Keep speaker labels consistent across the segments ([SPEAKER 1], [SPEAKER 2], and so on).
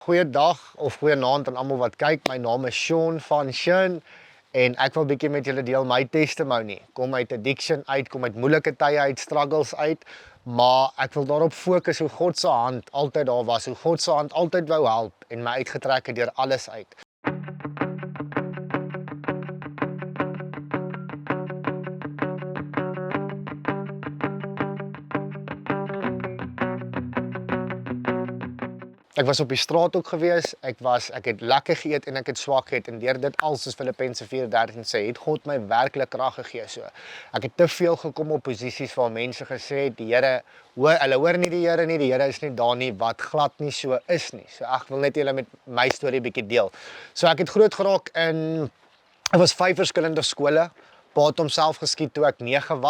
[SPEAKER 1] Goeiedag of goeienaand aan almal wat kyk. My naam is Sean van Shin en ek wil bietjie met julle deel my testimony. Kom uit addiction uit, kom uit moeilike tye uit, struggles uit, maar ek wil daarop fokus hoe God se hand altyd daar was, hoe God se hand altyd wou help en my uitgetrek het deur alles uit. Ek was op die straat ook gewees, ek het lekker geëet en ek het swak geëet en deur dit als soos Filippense 4:13 sê, het God my werklik krag gegee. So, ek het te veel gekom op posisies waar mense gesê het, die Here, hulle hoor nie die Here nie, die Here is nie daar nie, wat glad nie so is nie. So ek wil net julle met my storie bietjie deel. So ek het groot geraak in, ek was 5 verskillende skole. Pa het homself geskiet toe ek 9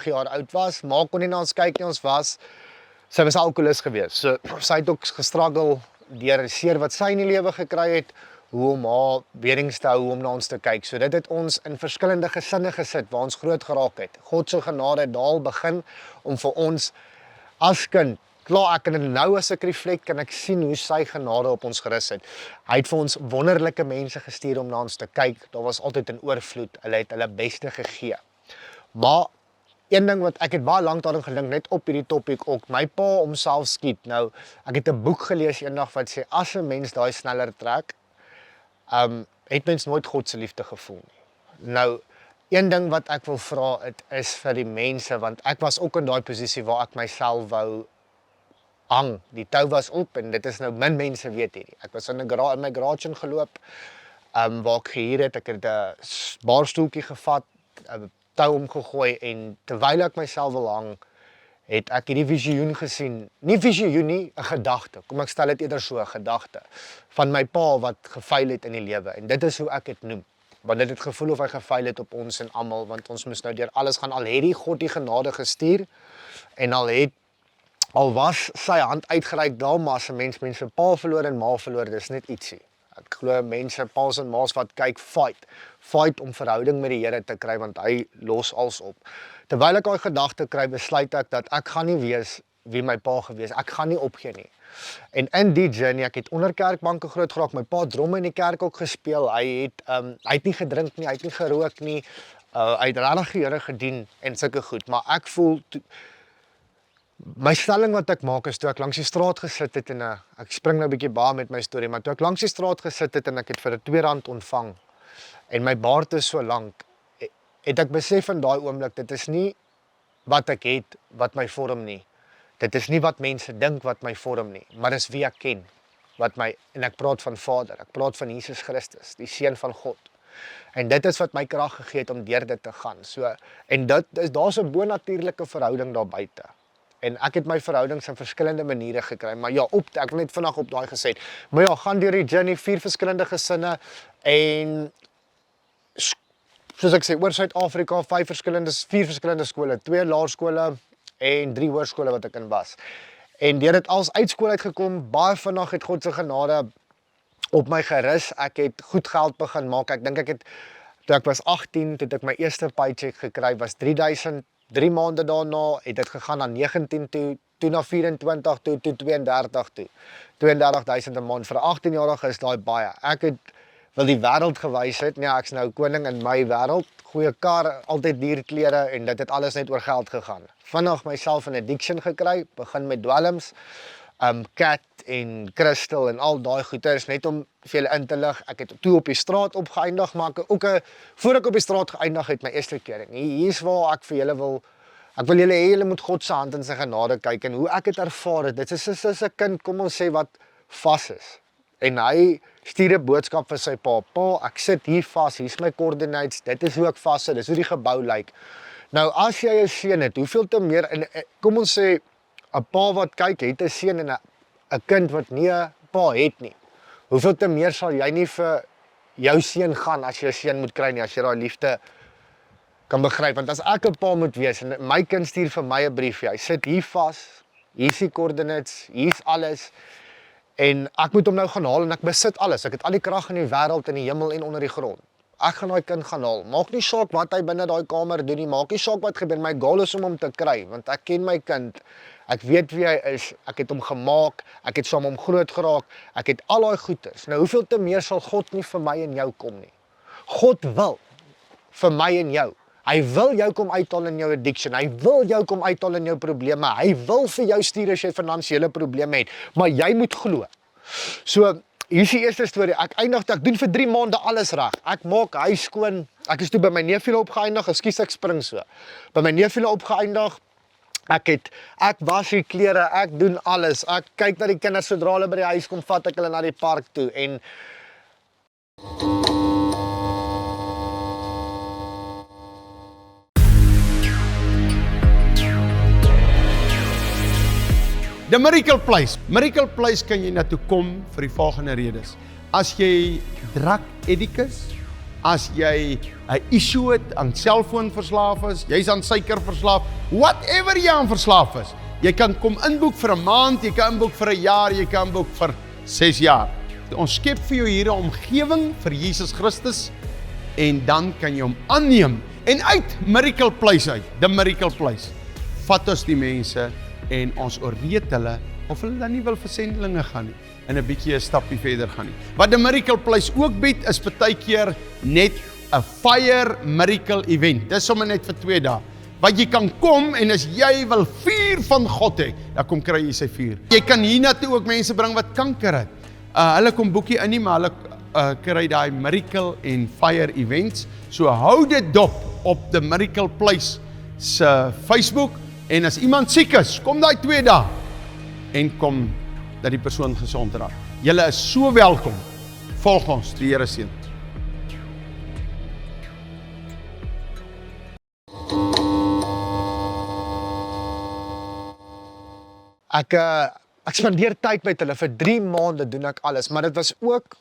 [SPEAKER 1] jaar oud was, ma kon nie na ons kyk nie, sy was alkoholist geweest. So sy het ook gestruggle deur seer wat sy in die lewe gekry het, hoe om haar weerings te hou, hoe om na ons te kyk. So dit het ons in verskillende gesinne gesit waar ons groot geraak het. God se genade het daar begin om vir ons as kind, klaar ek kan nou as ek reflect, kan ek sien hoe sy genade op ons gerus het. Hy het vir ons wonderlike mense gestuur om na ons te kyk. Daar was altyd 'n oorvloed. Hulle het hulle beste gegee. Maar een ding wat ek het baie lank daarin gedink, net op hierdie topik ook, my pa homself skiet. Nou, ek het 'n boek gelees eendag wat sê, as 'n mens daai sneller trek, het mens nooit God se liefde gevoel nie. Nou, een ding wat ek wil vra, is vir die mense, want ek was ook in daai posisie waar ek myself wou hang. Die tou was op en dit is nou min mense weet hierdie. Ek was in my garage ingeloop, waar ek gehuur het, ek het 'n barstoeltjie gevat, 'n tou omgegooi en terwyl ek myself wil hang, het ek hierdie visioen gesien. Nie visioen nie, 'n gedagte. Kom ek stel dit eerder so, 'n gedagte van my pa wat gefaal het in die lewe en dit is hoe ek dit noem. Want dit het gevoel of hy gefaal het op ons en almal, want ons moes nou deur alles gaan. Al het die God die genade gestuur en al was sy hand uitgereik daar, maar as 'n mens mense pa verloor en ma verloor, dis net ietsie. Ek glo mense, pa's en ma's wat kyk, fight om verhouding met die Here te kry, want hy los alles op. Terwyl ek daai gedagte kry, besluit ek dat ek gaan nie wees wie my pa gewees, ek gaan nie opgee nie. En in die journey, ek het onder kerkbanke groot geraak, my pa het drum in die kerk ook gespeel, hy het nie gedrink nie, hy het nie gerook nie, hy het regtig die Here gedien en sulke goed, maar ek voel, my stelling wat ek maak is toe ek langs die straat gesit het en ek spring nou 'n bietjie baie met my storie, maar toe ek langs die straat gesit het en ek het vir 'n R2 ontvang en my baard is so lank, het ek besef in daai oomblik, dit is nie wat ek het wat my vorm nie. Dit is nie wat mense dink wat my vorm nie, maar dis wie ek ken en ek praat van Vader, ek praat van Jesus Christus, die Seun van God. En dit is wat my krag gegee het om deur dit te gaan. So en daar's 'n bonatuurlike verhouding daar buite. En ek het my verhoudings in verskillende maniere gekry, maar ja, ek wil net vinnig op daai gesê. Maar ja, gaan deur die journey, 4 verskillende gesinne en soos ek sê, oor Suid-Afrika, 4 verskillende skole, 2 laerskole en 3 hoërskole wat ek in was. En deur dit als uit skool uitgekom, baie vinnig het God se genade op my gerus. Ek het goed geld begin maak. Ek dink toe ek was 18, toe ek my eerste paycheck gekry, was 3000. 3 maande daarna het dit gegaan na 19 toe na 24 toe 32 toe. 32,000 'n maand vir 'n 18-jarige is daai baie. Ek wil die wêreld gewys het, nee, ek's nou koning in my wêreld. Goeie kar, altyd duur klere en dit het alles net oor geld gegaan. Vinnig myself in addiction gekry, begin met dwelms, cat en crystal en al daai goeters, net om vir julle in te lig. Ek het toe op die straat opgeëindig, maar voor ek op die straat geëindig het my eerste keer. En hier's waar ek vir julle ek wil julle hê julle moet God se hand in sy genade kyk en hoe ek het ervaar het. Dit is soos 'n kind, kom ons sê, wat vas is. En hy stuur 'n boodskap vir sy pa. Pa, ek sit hier vas, hier's my coordinates, dit is hoe ek vas sit, dis hoe die gebou lyk. Nou as jy 'n seun het, hoeveel te meer, en kom ons sê 'n pa wat kyk, het 'n seun en 'n kind wat nie 'n pa het nie. Hoeveel te meer sal jy nie vir jou seun gaan as jy 'n seun moet kry nie, as jy daai liefde kan begryp. Want as ek 'n pa moet wees en my kind stuur vir my 'n briefie, hy sit hier vas, hier's die coordinates, hier's alles, en ek moet hom nou gaan haal en ek besit alles. Ek het al die krag in die wêreld, in die hemel en onder die grond. Ek gaan daai kind gaan haal. Maak nie saak wat hy binne daai kamer doen nie, maak nie saak wat gebeur. My goal is om hom te kry, want ek ken my kind. Ek weet wie hy is, ek het hom gemaak, ek het saam hom groot geraak, ek het al daai goedes. Nou hoeveel te meer sal God nie vir my en jou kom nie. God wil vir my en jou. Hy wil jou kom uithaal in jou addiction, hy wil jou kom uithaal in jou probleme, hy wil vir jou stuur as jy finansiële probleme het, maar jy moet glo. So, hier is die eerste storie, ek doen vir 3 maande alles reg, ek maak huis skoon, ek is toe by my neefjulle opgeëindig, ekskuus ek spring so, by my neefjulle opgeëindig, ek was die klere, ek doen alles, ek kyk na die kinders, sodra hulle by die huis kom, vat ek hulle na die park toe, en
[SPEAKER 2] The Miracle Place. Miracle Place kan jy na toe kom vir die volgende redes. As jy drug addict is, as jy 'n issue het aan selfoon verslaaf is, jy's aan suiker verslaaf, whatever jy aan verslaaf is, jy kan kom inboek vir 'n maand, jy kan inboek vir 'n jaar, jy kan inboek vir 6 jaar. Ons skep vir jou hier 'n omgewing vir Jesus Christus en dan kan jy hom aanneem en uit Miracle Place uit, The Miracle Place. Vat ons die mense en ons oorweet hulle of hulle dan nie wil vir sendelinge gaan nie en 'n bietjie 'n stappie verder gaan nie. Wat die Miracle Place ook bied is partykeer net 'n fire miracle event. Dis sommer net vir 2 dae. Wat jy kan kom en as jy wil vuur van God hê, dan kom kry jy sy vuur. Jy kan hiernatoe ook mense bring wat kanker het. Hulle kom boekie in nie, maar hulle kry daai miracle en fire events. So hou dit dop op the Miracle Place se Facebook. En as iemand siek is, kom daai 2 dae en kom dat die persoon gesond raak. Julle is so welkom. Volg ons, die Here seën.
[SPEAKER 1] Ek spandeer tyd met hulle, vir 3 maande doen ek alles, maar dit was ook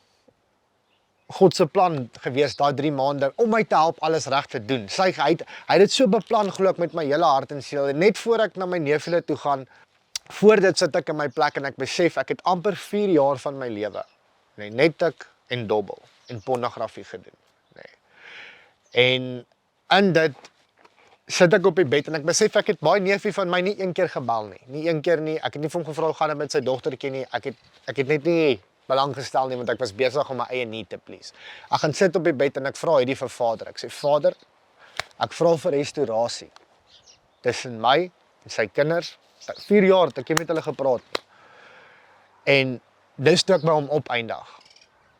[SPEAKER 1] God se plan gewees, daai 3 maande, om my te help alles reg te doen. Hy het dit so beplan, glo ek, met my hele hart en siel. En net voor ek na my neefjulle toe gaan, voor dit sit ek in my plek en ek besef, ek het amper 4 jaar van my lewe, net ek en dobbel, en pornografie gedoen. En in dit, sit ek op die bed en ek besef, ek het baie neefie van my nie 1 keer gebel nie. Nie 1 keer nie, ek het nie vir hom gevra gaan met sy dogtertjie nie, ek het net nie belang gestel nie, want ek was besig om my eie need te please. Ek gaan sit op die bed en ek vra hierdie vir Vader. Ek sê, Vader, ek vra vir restaurasie tussen my en sy kinders. 4 jaar het ek nie met hulle gepraat nie. En dis toe ek by hom opeindig.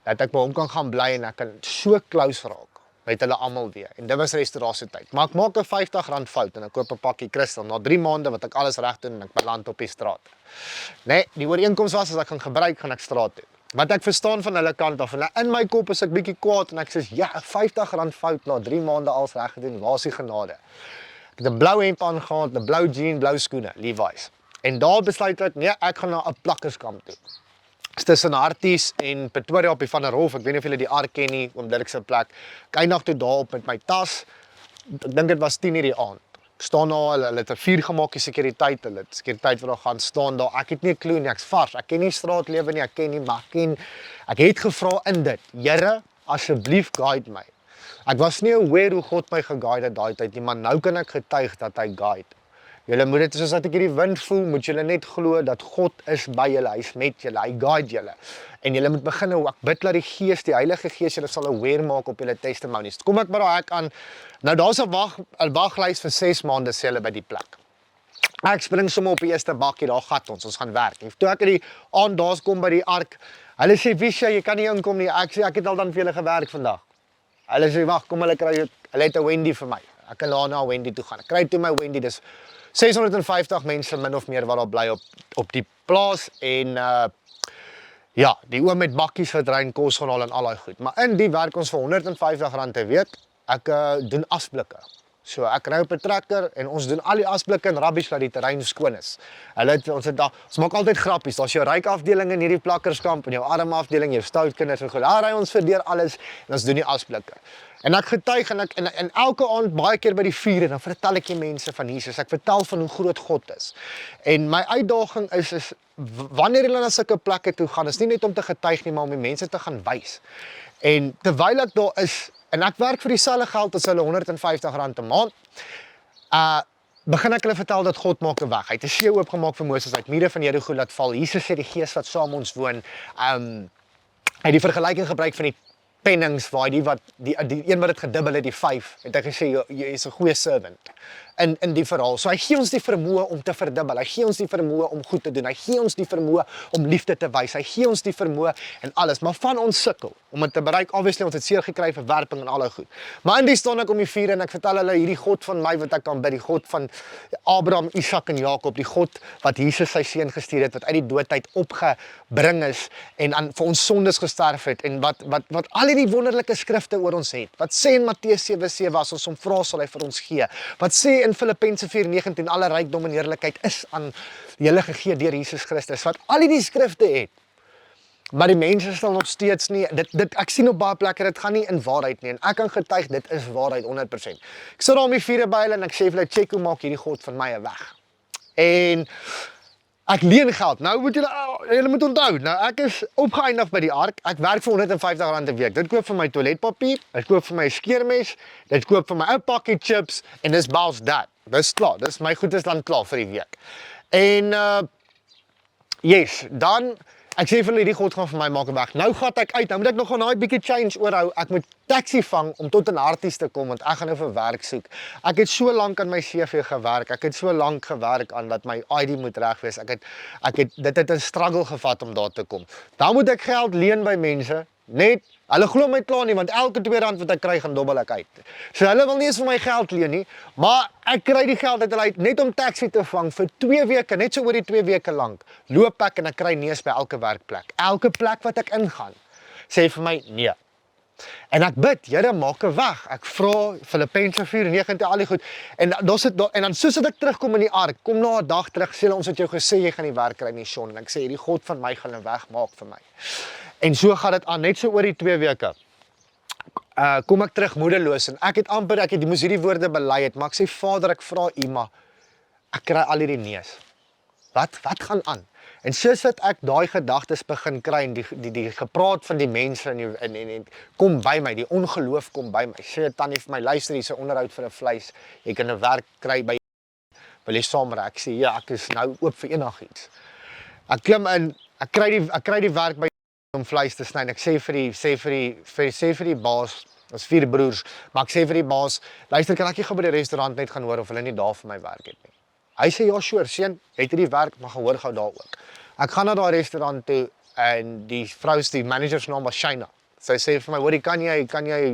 [SPEAKER 1] Dat ek by hom kan gaan bly en ek kan so close raak met hulle almal weer. En dit was restaurasietyd. Maar ek maak 'n R50 fout en ek koop 'n pakkie kristal. Na 3 maande wat ek alles reg doen en ek beland op die straat. Die ooreenkoms was as ek gaan gebruik, gaan ek straat toe. Wat ek verstaan van hulle kant af, en in my kop is ek bietjie kwaad en ek sê, ja, R50 fout na 3 maande als reg gedoen, waar is die genade? Ek het 'n blou hemp aangegaan, 'n blou jean, blou skoene, Levi's. En daar besluit ek, nee, ek gaan na 'n plakkerskamp toe. Dis tussen Harties en Pretoria op die Van der Hof, ek weet nie of julle die Ark ken nie, oom Dirk se plek. Ek eindig toe daarop met my tas, ek dink dit was 10:00 die aand. Ek staan daar, hulle het 'n vuur gemaak, die sekuriteit, hulle het sekuriteit vir gaan staan daar, ek het nie 'n klou nie, ek's vars, ek ken nie straatlewe nie, ek het gevra in dit, Here, asseblief guide my. Ek was nie aware hoe God my geguide het daai tyd nie, maar nou kan ek getuig dat hy guide. Julle moet dit, soos dat ek hierdie wind voel, moet julle net glo dat God is by julle, hy's met julle, hy guide julle. En julle moet begin, ek bid dat die Gees, die Heilige Gees, julle sal aware maak op julle testimonies. Kom ek by daai hek aan, nou daar's 'n waglys vir 6 maande sê hulle by die plek. Ek spring sommer op die eerste bakkie, daar gat ons gaan werk. En toe ek in die aand daar kom by die Ark, hulle sê, Visha, jy kan nie inkom nie, ek sê, ek het al dan vir julle gewerk vandag. Hulle sê, wag, kom hulle het 'n Wendy vir my. Ek kan laat na Wendy toe gaan. Ek kry toe my Wendy, dis 650 mense min of meer wat daar bly op die plaas en ja, die oom met bakkies gedrein, kos gaan haal en al daai goed. Maar in die werk ons vir R150 'n week. Ek doen asblikke. So ek ry op 'n trekker en ons doen al die asblikke en rubbish laat die terrein skoon is. Ons maak altyd grappies. Daar's jou ryk afdeling in hierdie plakkerskamp en jou arm afdeling, jou stout kinders en goed. Daar ry ons verdeur alles en ons doen die asblikke. En ek getuig en elke aand baie keer by die vuur en dan vertel ek die mense van Jesus. Ek vertel van hoe groot God is. En my uitdaging is wanneer jy na sulke plekke toe gaan, is nie net om te getuig nie, maar om die mense te gaan wys. En terwyl ek daar is, en ek werk vir dieselfde geld as hulle R150 'n maand, begin ek hulle vertel dat God maak 'n weg. Hy het 'n see oopgemaak vir Moses, hy het mure van Jerigo laat val. Jesus sê die Gees wat saam ons woon. Hy het die vergelyking gebruik van die pennings waar die een wat dit gedubbel het, die 5, het hy gesê jy is 'n goeie servant in die verhaal. So hy gee ons die vermoë om te verdubbel. Hy gee ons die vermoë om goed te doen. Hy gee ons die vermoë om liefde te wys. Hy gee ons die vermoë en alles. Maar van ons sukkel om dit te bereik. Obviously ons het seer gekry, verwerping en alle goed. Maar in die staan ek om die vuur en ek vertel hulle hierdie God van my wat ek kan bid, die God van Abraham, Isak en Jakob, die God wat Jesus sy seun gestuur het, wat uit die doodheid opgebring is en aan vir ons sondes gesterf het en wat al hierdie wonderlike skrifte oor ons het. Wat sê in Matteus 7:7 as ons hom vra sal hy vir ons gee. Wat sê in Filippense 4:19 alle rykdom en heerlikheid is aan julle gegee deur Jesus Christus. Wat al hierdie skrifte het. Maar die mense sal nog steeds nie, ek sien op baie plekke, dit gaan nie in waarheid nie, en ek kan getuig, dit is waarheid 100%. Ek sit daar om die vuur by hulle en ek sê vir hulle, check hoe maak hierdie God van my 'n weg. En ek leen geld. Nou moet julle moet onthou, nou ek is opgeëindig by die ark, ek werk vir R150 'n week. Dit koop vir my toiletpapier, dit koop vir my skeermes, dit koop vir my ou pakkie chips, en dis bouse dat. Dis klaar, dis my goed is dan klaar vir die week. En, yes, dan ek sê vir hulle, die God gaan vir my maak 'n weg. Nou gat ek uit, nou moet ek nog gaan daai bietjie change oorhou. Ek moet taxi vang om tot in Harties te kom, want ek gaan nou vir werk soek. Ek het so lank aan my CV gewerk. Ek het so lank gewerk aan dat my ID moet reg wees. Dit het 'n struggle gevat om daar te kom. Dan moet ek geld leen by mense. Net, hulle glo my klaar nie, want elke R2 wat ek kry, gaan dobbel ek uit. So hulle wil nie eens vir my geld leen nie, maar ek kry die geld uit hulle uit, net om taxi te vang vir 2 weke, net so oor die 2 weke lank, loop ek en ek kry neus by elke werkplek. Elke plek wat ek ingaan, sê vir my, nee. En ek bid, Here, maak 'n weg. Ek vra Filippense 4:19 al die goed. En dan soos ek terugkom in die ark, kom na 'n dag terug, sê hulle, ons het jou gesê jy gaan die werk kry nie, Sean. En ek sê, hierdie God van my gaan 'n weg maak vir my. En so gaan dit aan, net so oor die 2 weke. Kom ek terug moedeloos en ek moes hierdie woorde bely het, maar ek sê, Vader, ek vra U, maar ek kry al hierdie neus. Wat gaan aan? En soos dat ek daai gedagtes begin kry en die gepraat van die mense en kom by my, die ongeloof kom by my. Sê tannie vir my, luister, hier's 'n onderhoud vir 'n vleis. Jy kan 'n werk kry by wil jy saam ry? Ek sê ja, ek is nou oop vir enigiets. Ek klim in, ek kry die werk by om vleis te sny. Ek sê vir die baas, ons 4 broers, maar ek sê vir die baas, luister, kan ek nie gou by die restaurant net gaan hoor of hulle nie daar vir my werk het nie. Hy sê, ja, sure, seun, het hierdie werk, maar gehoor gou daar ook. Ek gaan na daai restaurant toe en die manager se naam was Shaina. Sy sê vir my, hoorie, kan jy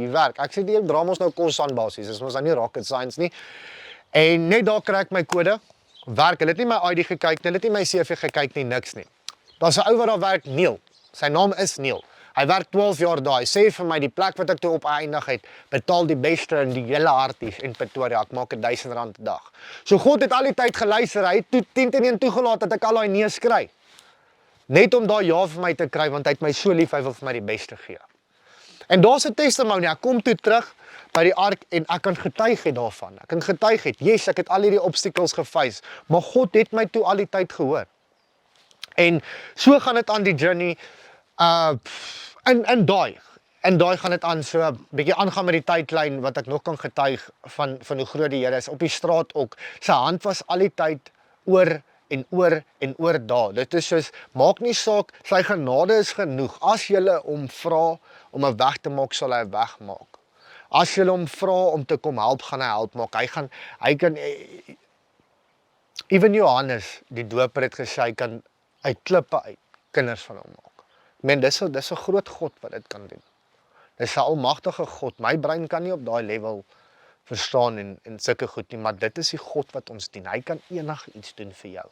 [SPEAKER 1] werk? Ek sê, jy dra ons nou kos aan basis, dis ons dan nie rocket science nie. En net daar kry ek my kode, werk, hulle het nie my ID gekyk nie, hulle het nie my CV gekyk nie, niks nie. Daar's 'n ou wat daar werk, Neil. Sy naam is Neil. Hy werk 12 jaar daar. Hy sê vir my, die plek wat ek toe opgeëindig het, betaal die beste in die hele Harties en Pretoria. Ek maak R1000 'n dag. So God het al die tyd geluister. Hy het 10-1 toegelaat dat ek al daai neus kry. Net om daai ja vir my te kry, want hy het my so lief, hy wil vir my die beste gee. En daar's 'n testimony. Ek kom toe terug by die ark en ek kan getuig het daarvan. Ek kan getuig het, yes, ek het al hierdie obstacles geface, maar God het my toe al die tyd gehoor. En so gaan dit aan die journey. En daai gaan dit aan, so 'n bietjie aangaan met die tydlyn wat ek nog kan getuig van hoe groot die Here is. Op die straat ook, sy hand was al die tyd oor en oor daar. Dit is soos, maak nie saak, sy genade is genoeg. As julle hom vra om 'n weg te maak, sal hy 'n weg maak. As julle hom vra om te kom help, gaan hy help maak. Hy kan even Johannes, die doper, het gesê, hy kan uit klippe uit kinders van hom maak. Ek meen, dis 'n groot God wat dit kan doen. Dis 'n almagtige God. My brein kan nie op daai level verstaan en sulke goed nie, maar dit is die God wat ons dien. Hy kan enigiets doen vir jou.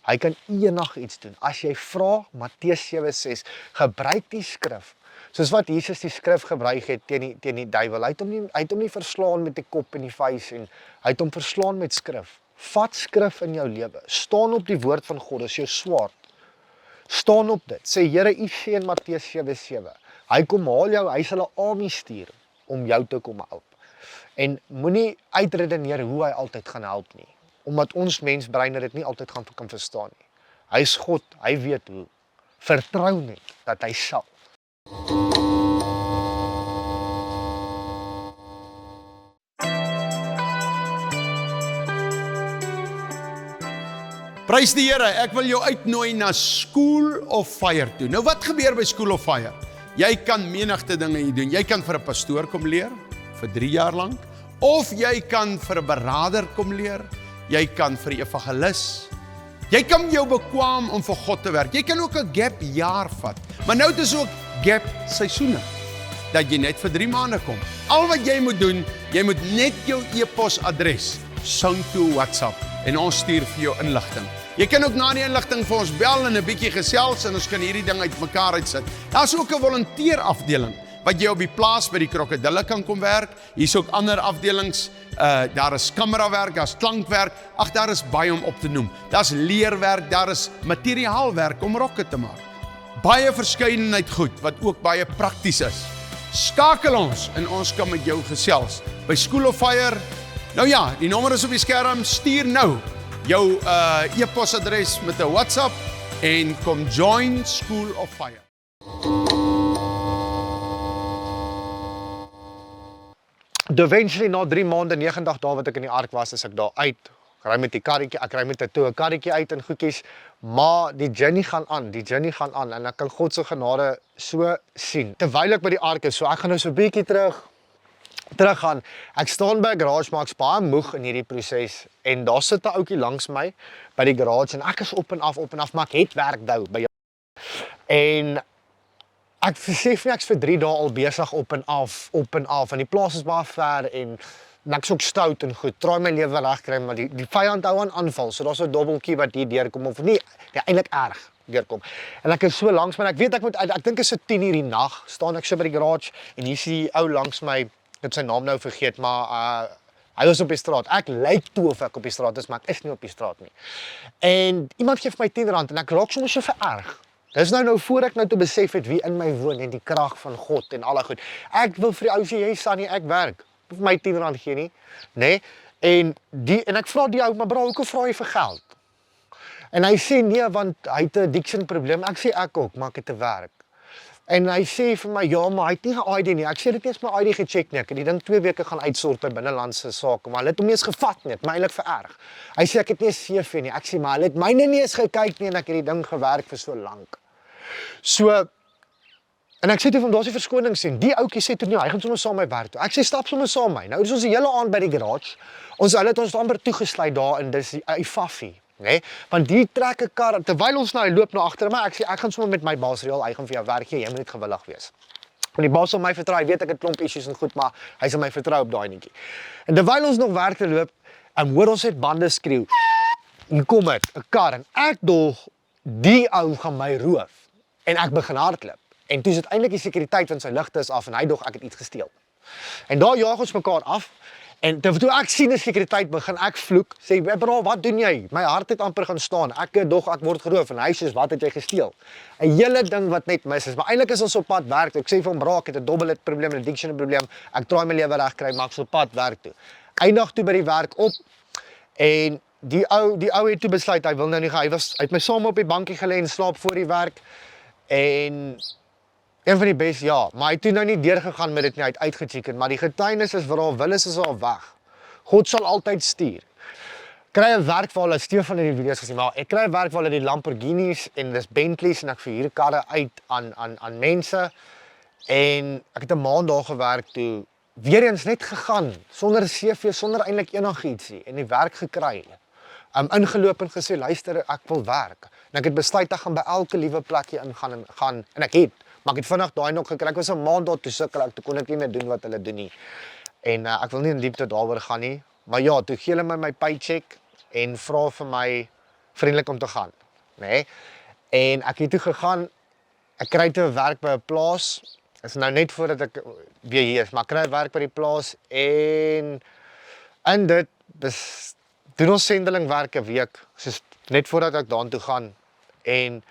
[SPEAKER 1] Hy kan enigiets doen. As jy vra, Matteus 7:6, gebruik die skrif. Soos wat Jesus die skrif gebruik het teen die duiwel. Hy het hom nie verslaan met die kop en die vuis en hy het hom verslaan met skrif. Vat skrif in jou lewe. Staan op die woord van God, dis jou swaard. Staan op dit. Sê, Here, U sê in Matteus 7:7, hy kom haal jou, hy sal 'n army stuur om jou te kom help. En moenie uitredeneer hoe hy altyd gaan help nie, omdat ons mensbreine dit nie altyd gaan kan verstaan nie. Hy is God, hy weet hoe. Vertrou net dat hy sal.
[SPEAKER 2] Prys die Here, ek wil jou uitnooi na School of Fire toe. Nou wat gebeur by School of Fire? Jy kan menigte dinge hier doen. Jy kan vir 'n pastoor kom leer, vir 3 jaar lank, of jy kan vir 'n beraader kom leer, jy kan vir 'n evangelis, jy kan jou bekwaam om vir God te werk. Jy kan ook 'n gap jaar vat, maar nou het ons ook gap seisoene, dat jy net vir 3 maande kom. Al wat jy moet doen, jy moet net jou e-posadres sound toe WhatsApp en ons stuur vir jou inligting. Jy kan ook na die inligting vir ons bel en 'n bietjie gesels en ons kan hierdie ding uitmekaar uitsit. Daar's ook 'n volunteerafdeling wat jy op die plaas by die krokodille kan kom werk. Hier's ook ander afdelings. Daar is kamerawerk, daar's klankwerk. Ag, daar is baie om op te noem. Daar's leerwerk, daar is materiaalwerk om rokke te maak. Baie verskeidenheid goed wat ook baie prakties is. Skakel ons en ons kan met jou gesels by School of Fire. Nou ja, die nommer is op die skerm. Stuur nou jou e-posadres met 'n WhatsApp en kom join School of Fire.
[SPEAKER 1] Eventually na 3 maande, 90 dae wat ek in die ark was, is ek daar uit. Ek ry met die karretjie, ek ry met 'n karretjie uit en goedjies, maar die journey gaan aan en ek kan God se genade so sien. Terwyl ek by die ark is, so ek gaan nou so 'n bietjie teruggaan. Ek staan by 'n garage, maar ek's baie moeg in hierdie proses en daar sit 'n ouetjie langs my by die garage en ek is op en af, maar ek het werk nou by jou. En ek besef nie ek's vir 3 dae al besig op en af en die plaas is baie ver en ek's ook stout en goed, traai my lewe regkry, maar die vyand hou aan aanval, so daar's 'n dobbeltjie wat hier deurkom of nie, eintlik erg deurkom. En ek is so langs my, ek weet ek dink is so 10:00 die nag, staan ek so by die garage en hier is die ou langs my, ek het sy naam nou vergeet, maar hy was op die straat. Ek lyk toe of ek op die straat is, maar ek is nie op die straat nie. En iemand gee vir my R10 en ek raak soms so vererg. Dis nou voor ek nou te besef het wie in my woon en die krag van God en alle goed. Ek wil vir die ou sê, jy Sunny, ek werk. Vir my R10 gee nie, nê? En ek vra die ou, maar bro, hoekom vra jy vir geld? En hy sê nee, want hy het 'n addiction probleem. Ek sê ek ook, maar ek het te werk. En hy sê vir my, ja, maar hy het nie 'n ID nie. Ek sê dit is my ID gecheck nie. Ek het die ding 2 weke gaan uitsort by binnelandse sake, maar hulle het hom nie eens gevat nie. Het my eintlik vererg. Hy sê ek het nie 'n CV nie. Ek sê maar hulle het myne nie eens gekyk nie en ek het die ding gewerk vir so lank. So en ek sê toe van daar's die verskoning sien. Die ouetjie sê toe nee, hy gaan sommer saam met my werk toe. Ek sê stap sommer saam met my. Nou is ons die hele aand by die garage. Hulle het ons amper toegesluit daar en dis die Faffie. Nee, want die trek 'n kar terwyl ons nou loop na agter my. Ek sê ek gaan sommer met my baas reël, hy gaan vir jou werk gee, jy moet net gewillig wees. Want die baas sal my vertrou, hy weet ek het klomp issues en goed, maar hy sal my vertrou op daai netjie. En terwyl ons nog werk te loop, hoor ons net bande skreeu. En kom dit, 'n kar en ek dog die ou gaan my roof. En ek begin hardloop. En toe is dit eintlik die sekuriteit want sy ligte is af en hy dog ek het iets gesteel. En daar jaag ons mekaar af. En toe ek sien die sekuriteit begin ek vloek, sê bro, wat doen jy? My hart het amper gaan staan. Ek dog ek word geroof en hy sê wat het jy gesteel? 'n Hele ding wat net mis is. Maar eintlik is ons op pad werk. Ek sê vir hom, bro, ek het 'n dobbelhit probleem, 'n addiction probleem. Ek traai my lewe reg kry, maar ek is op pad werk toe. Eindig toe by die werk op en die ou het toe besluit hy wil nou nie hy het my saam op die bankie gelê en slaap voor die werk. En een van die beste, ja, maar hy het toe nou nie deurgegaan met dit nie, hy het uitgeteken, maar die getuienis is waar Willis is al weg. God sal altyd stuur. Kry 'n werk waar hulle Stefan in die video's gesien, maar ek kry 'n werk waar hulle die Lamborghinis en dis Bentleys en ek verhuur karre uit aan mense. En ek het 'n maand daar gewerk toe, weer eens net gegaan, sonder 'n CV, sonder eintlik enigiets nie, en die werk gekry. Ingeloop en gesê, luister, ek wil werk. En ek het besluit ek gaan by elke liewe plekjie ingaan en ek het, maar ek het vinnig daai nog gekry. Ek was 'n maand daar toe sukkel ek, toe kon ek nie meer doen wat hulle doen nie. En ek wil nie in diepte daaroor gaan nie, maar ja, toe gee hulle my paycheck en vra vir my vriendelik om te gaan, nê? En ek het toe gegaan, ek kry toe werk by 'n plaas. Is nou net voordat ek weer hier is, maar ek kry werk by die plaas en in dit doen ons sendelingwerk 'n week, soos net voordat ek daartoe gaan. En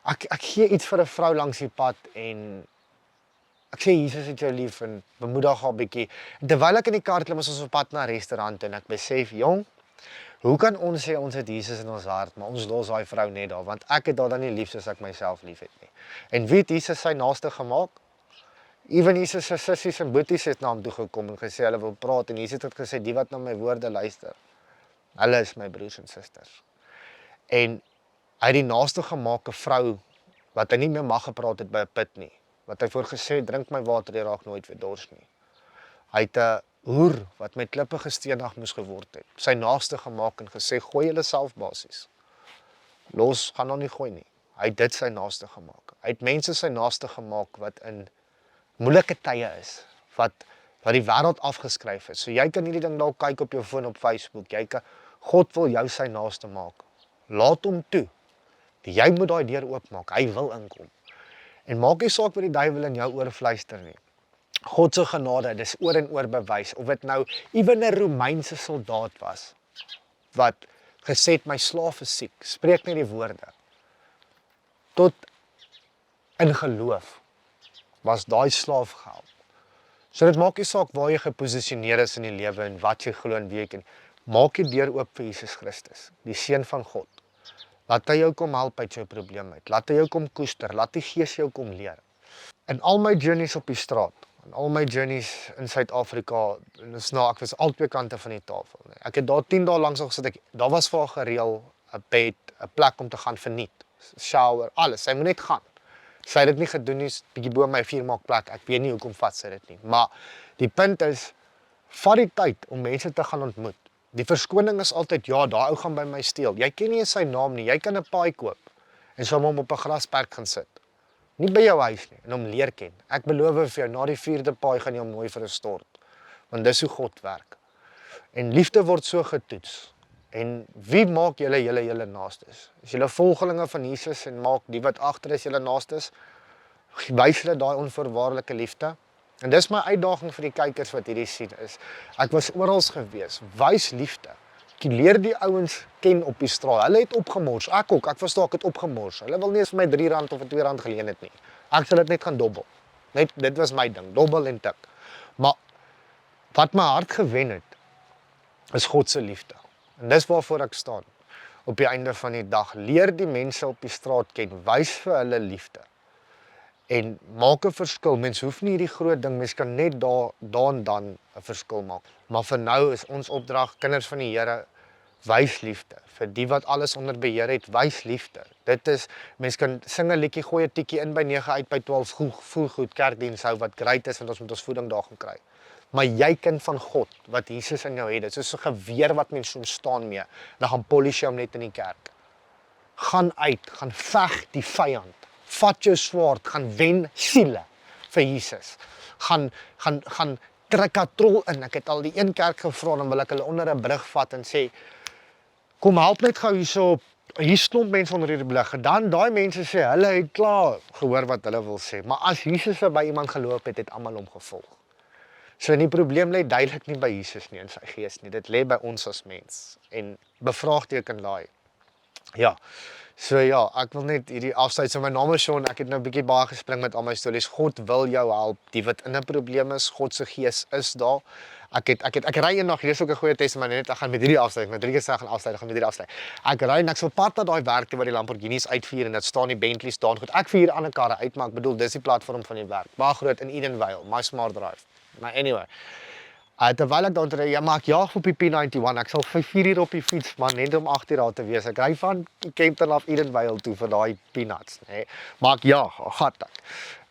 [SPEAKER 1] ek gee iets vir 'n vrou langs die pad en ek sê Jesus het jou lief en bemoedig haar 'n bietjie. En terwyl ek in die kar klim, is ons op pad na 'n restaurant en ek besef, jong, hoe kan ons sê ons het Jesus in ons hart, maar ons los daai vrou net daar, want ek het daar dan nie lief soos ek myself lief het nie. En wie het Jesus sy naaste gemaak? Ewen Jesus se sissies en boeties het na hom toe gekom en gesê hulle wil praat en Jesus het gesê die wat na my woorde luister, hulle is my broers en susters. En hy het die naaste gemaak 'n vrou wat hy nie meer mag gepraat het by 'n put nie. Wat hy voorgesê, drink my water, jy raak nooit weer dors nie. Hy het 'n hoer wat met klippe gesteenig moes geword het, sy naaste gemaak en gesê, gooi julle self basies. Los, gaan hom nie gooi nie. Hy het dit sy naaste gemaak. Hy het mense sy naaste gemaak wat in moeilike tye is, wat die wêreld afgeskryf het. So jy kan hierdie ding dalk kyk op jou foon op Facebook. God wil jou sy naaste maak. Laat hom toe. Jy moet daai deur oopmaak. Hy wil inkom. En maak nie saak wat die duiwel in jou oor fluister nie. God se genade, dis oor en oor bewys. Of dit nou ewen 'n Romeinse soldaat was wat gesê het my slaaf is siek, spreek net die woorde. Tot in geloof was daai slaaf gehelp. So dit maak nie saak waar jy geposisioneer is in die lewe en wat jy glo en wie jy ken. Maak die deur oop vir Jesus Christus, die seun van God. Laat hy jou kom help uit jou probleem uit. Laat hy jou kom koester, laat die Gees jou kom leer. In al my journeys op die straat, in al my journeys in Suid-Afrika, en ek was al twee kante van die tafel. Ek het daar 10 dae lank gesit, daar was vir haar gereël 'n bed, 'n plek om te gaan verniet, shower, alles. Sy moet net gaan. Sy het dit nie gedoen nie, bietjie bo my 4 maak plek. Ek weet nie hoekom vat sy dit nie. Maar die punt is, vat die tyd om mense te gaan ontmoet. Die verskoning is altyd, ja, daai ou gaan by my steel. Jy ken nie sy naam nie. Jy kan 'n paai koop en sal hom op 'n grasperk gaan sit. Nie by jou huis nie, en hom leer ken. Ek beloof vir jou, na die 4de paai gaan jy hom nooi vir 'n stort. Want dis hoe God werk. En liefde word so getoets. En wie maak julle naastes? Is julle volgelinge van Jesus en maak die wat agter is julle naastes? Wys hulle daai onvoorwaardelike liefde? En dis my uitdaging vir die kykers wat hierdie sien is. Ek was oral gewees. Wys liefde. Ek leer die ouens ken op die straat. Hulle het opgemors. Ek ook. Ek verstaan ek het opgemors. Hulle wil nie eens vir my R3 of R2 geleen het nie. Ek sal dit net gaan dobbel. Net dit was my ding. Dobbel en tik. Maar wat my hart gewen het, is God se liefde. En dis waarvoor ek staan. Op die einde van die dag, leer die mense op die straat ken, wys vir hulle liefde. En maak 'n verskil. Mens hoef nie hierdie groot ding, mens kan net daar en dan 'n verskil maak. Maar vir nou is ons opdrag, kinders van die Here, wys liefde. Vir die wat alles onder beheer het, wys liefde. Dit is, mens kan sing 'n liedjie, gooi 'n tikkie in by 9 uit by 12, voel goed, kerkdiens hou wat great is, want ons moet ons voeding daar gaan kry. Maar jy kind van God, wat Jesus in jou het, dit is soos 'n geweer wat mens so staan mee, dan gaan polish jy hom net in die kerk. Gaan uit, gaan veg die vyand. Vat jou swaard, gaan wen siele vir Jesus. Gaan trek 'n trol in. Ek het al die een kerk gevra, dan wil ek hulle onder 'n brug vat en sê, kom help net gou hierso, hier stomp mense onder hierdie brug. Dan daai mense sê, hulle het klaar gehoor wat hulle wil sê. Maar as Jesus by iemand geloop het, het almal hom gevolg. So die probleem lê duidelik nie by Jesus nie, in sy gees nie. Dit lê by ons as mens. En bevraagteken daai. Ja. So ja, ek wil net hierdie afsluit. So my naam is Sean, ek het nou 'n bietjie baie gespring met al my stories. God wil jou help, die wat in 'n probleem is, God se gees is daar. Ek ry eendag, hier is ook 'n goeie testament net, ek gaan met hierdie afsluit, met 3 keer sê ek gaan afsluit, ek gaan met hierdie afsluit. Ek ry en ek sou pad na daai werk toe waar die Lamborghinis uitvier en dit staan die Bentleys staan goed. Ek vier ander karre uit, maar ek bedoel dis die platform van die werk. Baie groot in Edenvale, my smart drive. Maar anyway, terwyl ek daar ry, ja, maar ek jaag op die P91, ek sal 4 uur op die fiets, man, net om 8 uur daar te wees. Ek ry van Kempton af Edenvale toe vir daai peanuts, nê. Maar ek jaag, gat ek.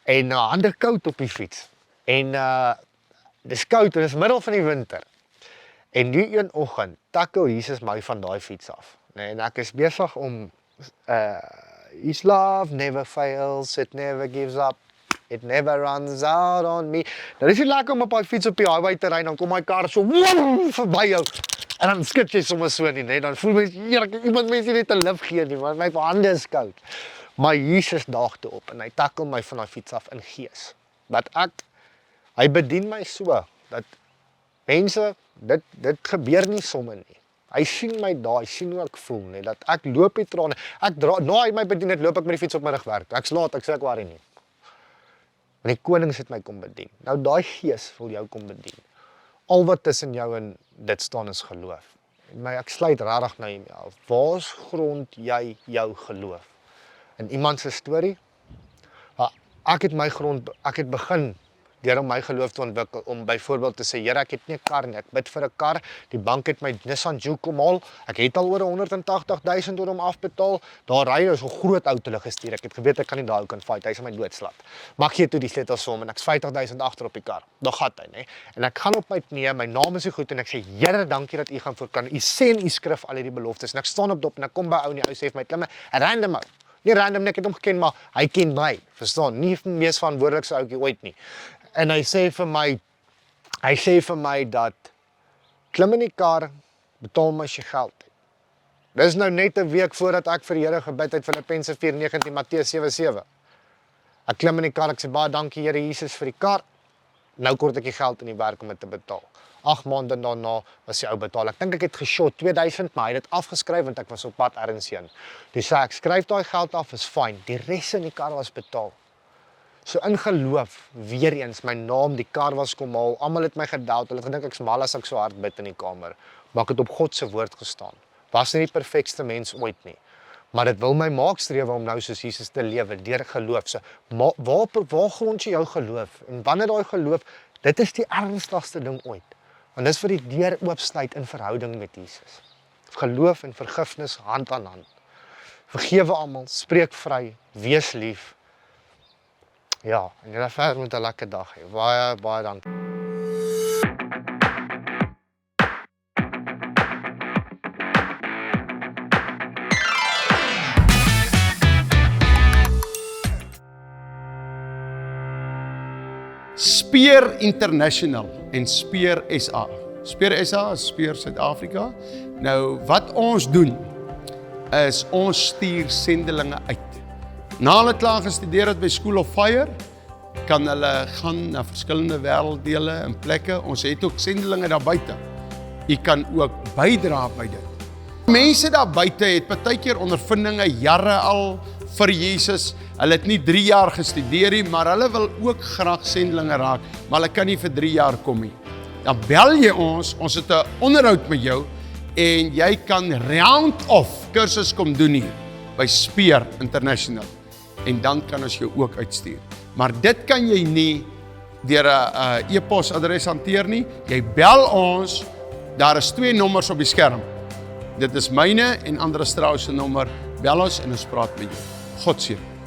[SPEAKER 1] En hande koud op die fiets. En dis koud en dis middel van die winter. En die een oggend tackle Jesus my van daai fiets af, nê. En ek is besig om His love never fails, it never gives up. It never runs out on me. Nou dis nie lekker om op die fiets op die highway te ry, dan kom my kar so verby jou. En dan skit jy sommer so nie, nee, dan voel mens, iemand mens nie net 'n lift gee nie, want my hande is koud. Maar Jesus daag toe op en hy tackle my van daai fiets af in gees. Dat hy bedien my so, dat mense, dit gebeur nie sommer nie. Hy sien my daar, hy sien hoe ek voel, nee, dat ek loop die trane, na hy my bedien het, loop ek met die fiets op my rug werk. Ek's laat, ek sê ek worry nie. Want die konings het my kom bedien. Nou daai gees wil jou kom bedien. Al wat tussen jou en dit staan is geloof. En ek sluit regtig nou hiermee af. Waar grond jy jou geloof? In iemand se storie? Ek het begin deur om my geloof te ontwikkel, om byvoorbeeld te sê, Here, ek het nie 'n kar nie, ek bid vir 'n kar, die bank het my Nissan Juke kom haal, ek het al oor 180.000 oor hom afbetaal, daar ry hy so 'n groot ou te hulle gestuur, ek het geweet ek kan nie daai ou kan fight, hy is my doodslat. Maar ek gee toe die sleutels vir hom en ek's 50.000 agter op die kar, daar gat hy, né? En ek gaan op my knieë, my naam is so goed en ek sê, Here, dankie dat u gaan voorkan, u sê in u skrif al hierdie beloftes, en ek staan op dop en ek kom by ou en die ou sê vir my, klimme, 'n random ou. Nie random nie, ek het hom geken, maar hy ken my, verstaan, nie die mees verantwoordelikste ouetjie ooit nie. En hy sê vir my dat, klim in die kar, betaal my as jy geld het. Dis nou net 'n week voordat ek vir die Here gebid het, Filippense 4:19, Matteus 7:7. Ek klim in die kar, ek sê, baie dankie Here Jesus vir die kar, nou kort ek die geld in die werk om dit te betaal. 8 maande daarna was die ou betaal. Ek dink ek het geshot 2000, maar hy het dit afgeskryf want ek was op pad ergens heen. Dis sê ek skryf daai geld af, is fyn. Die res in die kar was betaal. So in geloof, weer eens, my naam, die kar was kom haal, almal het my gedoubt, hulle het gedink ek's mal as ek so hard bid in die kamer. Maar ek het op God se woord gestaan. Was nie die perfekste mens ooit nie. Maar dit wil my maak strewe om nou soos Jesus te lewe, deur geloof. So, waar grond jy jou geloof? En wanneer daai geloof, dit is die ernstigste ding ooit. Want dis vir die deur oopsluit in verhouding met Jesus. Geloof en vergifnis hand aan hand. Vergewe almal, spreek vry, wees lief. Ja, en julle verder met 'n lekker dag hê. Baie dankie.
[SPEAKER 2] Speer International en Speer SA. Speer SA is Speer Suid-Afrika. Nou, wat ons doen, is ons stuur sendelinge uit. Na hulle klaar gestudeer het by School of Fire, kan hulle gaan na verskillende wêrelddele en plekke. Ons het ook sendelinge daar buite. U kan ook bydra by dit. Mense daar buite het partykeer ondervindinge jare al vir Jesus. Hulle het nie 3 jaar gestudeer nie, maar hulle wil ook graag sendelinge raak, maar hulle kan nie vir 3 jaar kom nie. Dan bel jy ons het 'n onderhoud met jou en jy kan round-off kursus kom doen hier by Speer International. En dan kan ons jou ook uitstuur. Maar dit kan jy nie deur 'n e-posadres hanteer nie. Jy bel ons, daar is 2 nommers op die skerm. Dit is myne en Andre Strauss se nommer. Bel ons en ons praat met jou. God seën.